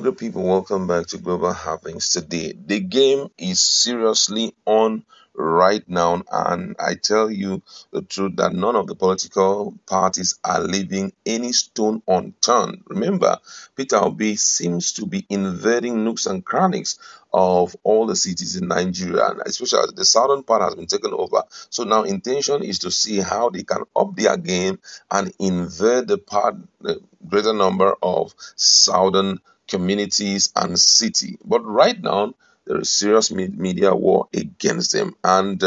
Good people, welcome back to Global Happenings. Today, the game is seriously on right now, and I tell you the truth that none of the political parties are leaving any stone unturned. Remember, Peter Obi seems to be invading nooks and crannies of all the cities in Nigeria, and especially the southern part has been taken over. So now, intention is to see how they can up their game and invade the greater number of southern communities and city. But right now, there is serious media war against them, and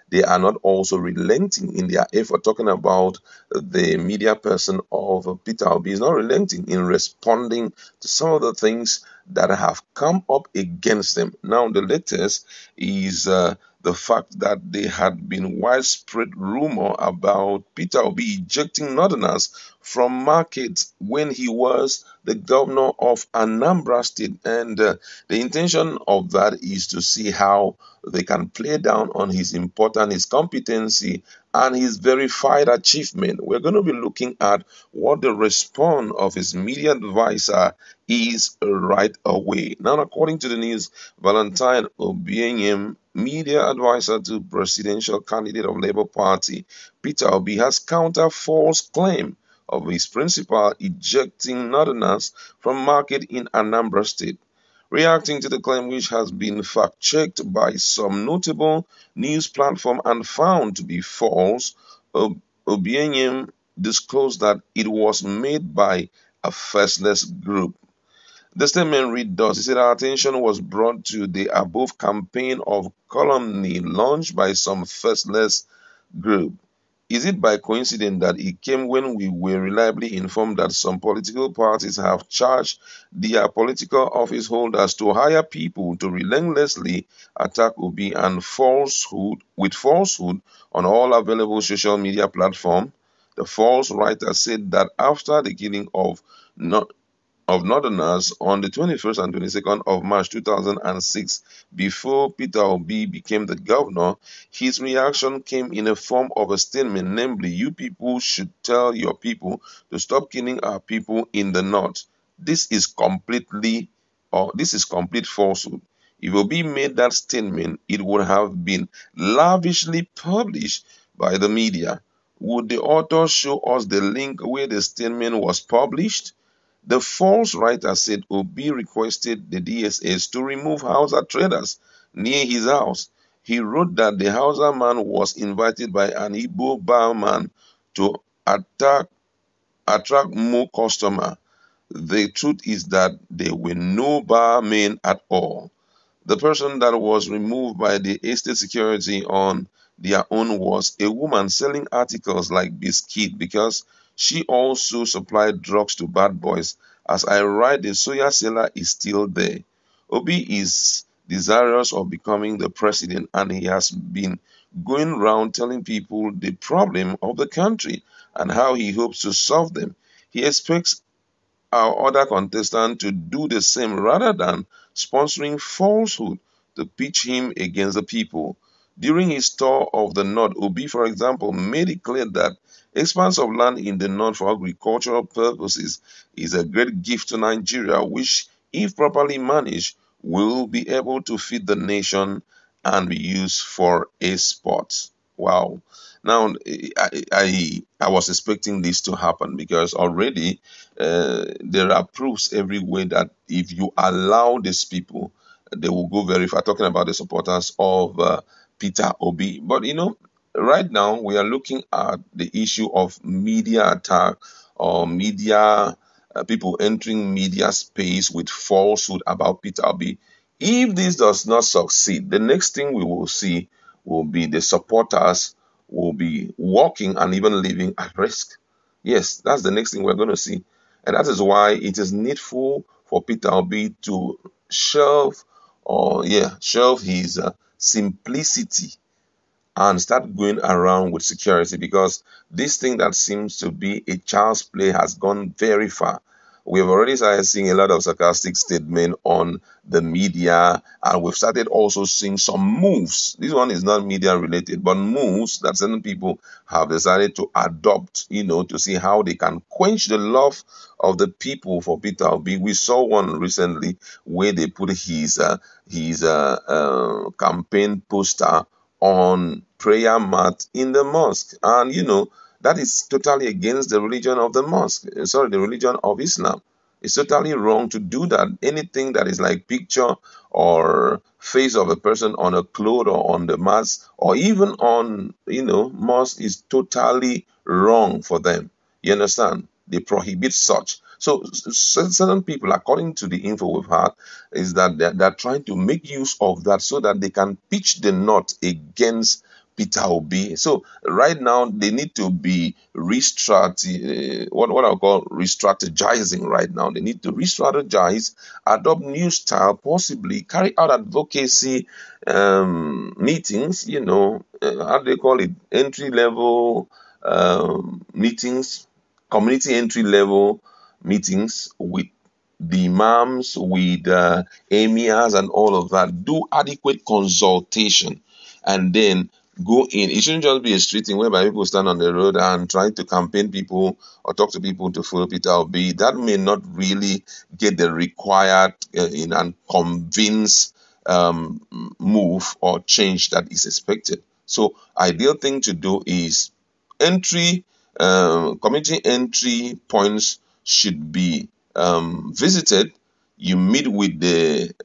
they are not also relenting in their effort. Talking about the media person of Peter Obi is not relenting in responding to some of the things that have come up against them. Now, the latest is the fact that there had been widespread rumor about Peter Obi ejecting Northerners from markets when he was the governor of Anambra State. And the intention of that is to see how they can play down on his importance, his competency, and his verified achievement. We're going to be looking at what the response of his media advisor is right away. Now, according to the news, Valentine Obianyem, media advisor to presidential candidate of Labour Party, Peter Obi, has counter false claim of his principal ejecting Northerners from market in Anambra State. Reacting to the claim, which has been fact checked by some notable news platform and found to be false, Obianyem disclosed that it was made by a faceless group. The statement read thus: He said, Our attention was brought to the above campaign of calumny launched by some faceless group. Is it by coincidence that it came when we were reliably informed that some political parties have charged their political office holders to hire people to relentlessly attack Obi and falsehood on all available social media platforms? The false writer said that after the killing of Northerners on the 21st and 22nd of March 2006, before Peter Obi became the governor, his reaction came in the form of a statement, namely, you people should tell your people to stop killing our people in the north. This is complete falsehood. If Obi made that statement, it would have been lavishly published by the media. Would the author show us the link where the statement was published? The false writer said Obi requested the DSS to remove Hausa traders near his house. He wrote that the Hausa man was invited by an Igbo barman to attack, attract more customers. The truth is that there were no barmen at all. The person that was removed by the estate security on their own was a woman selling articles like biscuit because she also supplied drugs to bad boys. As I write, the soya seller is still there. Obi is desirous of becoming the president, and he has been going around telling people the problem of the country and how he hopes to solve them. He expects our other contestant to do the same rather than sponsoring falsehood to pitch him against the people. During his tour of the North, Obi, for example, made it clear that expanse of land in the North for agricultural purposes is a great gift to Nigeria, which, if properly managed, will be able to feed the nation and be used for exports. Wow. Now, I was expecting this to happen because already there are proofs everywhere that if you allow these people, they will go very far. Talking about the supporters of Peter Obi. But right now we are looking at the issue of media attack or media people entering media space with falsehood about Peter Obi. If this does not succeed, the next thing we will see will be the supporters will be walking and even living at risk. Yes, that's the next thing we're going to see. And that is why it is needful for Peter Obi to shelve his simplicity and start going around with security because this thing that seems to be a child's play has gone very far. we've already started seeing a lot of sarcastic statement on the media, and we've started also seeing some moves. This one is not media related, but moves that certain people have decided to adopt, to see how they can quench the love of the people for Peter Obi. We saw one recently where they put his campaign poster on prayer mat in the mosque, and that is totally against the religion of the mosque. Sorry, the religion of Islam. It's totally wrong to do that. Anything that is like picture or face of a person on a cloth or on the mask or even on mosque is totally wrong for them. You understand? They prohibit such. So certain people, according to the info we've had, is that they're trying to make use of that so that they can pitch the knot against Peter Obi. So right now they need to be what I call re-strategizing right now. They need to re-strategize, adopt new style, possibly carry out advocacy meetings. How do they call it? Entry level meetings, community entry level meetings with the imams, with emirs, and all of that. Do adequate consultation, and then go in. It shouldn't just be a street thing whereby people stand on the road and try to campaign people or talk to people to follow Peter Obi. That may not really get the required and convince move or change that is expected. So, ideal thing to do is entry community entry points should be visited. You meet with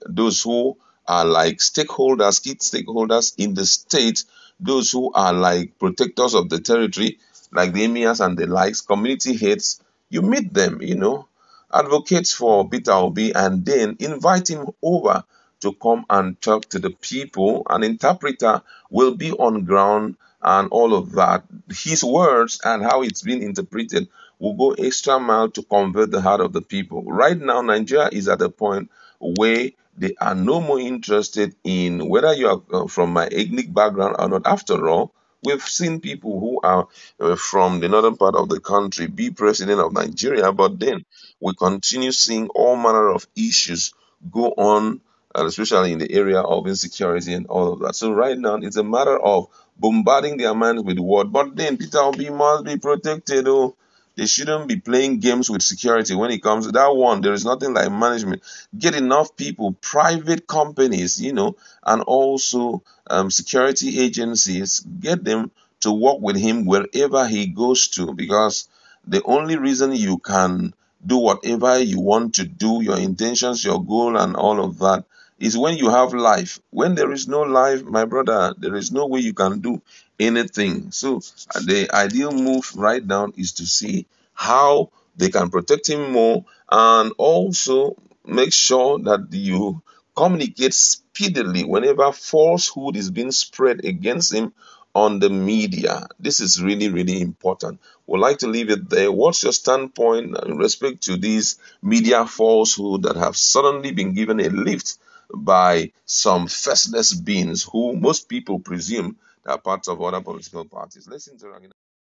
those who are like stakeholders, key stakeholders in the state, those who are like protectors of the territory, like the emirs and the likes, community heads. You meet them, advocates for Peter Obi, and then invite him over to come and talk to the people. An interpreter will be on ground and all of that. His words and how it's been interpreted will go extra mile to convert the heart of the people. Right now, Nigeria is at a point where they are no more interested in whether you are from my ethnic background or not. After all, we've seen people who are from the northern part of the country be president of Nigeria, but then we continue seeing all manner of issues go on, especially in the area of insecurity and all of that. So right now, it's a matter of bombarding their minds with word. But then Peter Obi must be protected. Oh, they shouldn't be playing games with security when it comes to that one. There is nothing like management. Get enough people, private companies, and also security agencies. Get them to work with him wherever he goes to, because the only reason you can do whatever you want to do, your intentions, your goal, and all of that, is when you have life. When there is no life, my brother, there is no way you can do anything. So the ideal move right now is to see how they can protect him more, and also make sure that you communicate speedily whenever falsehood is being spread against him on the media. This is really, really important. Would like to leave it there. What's your standpoint in respect to these media falsehood that have suddenly been given a lift by some faceless beings who most people presume are parts of other political parties? Let's interact.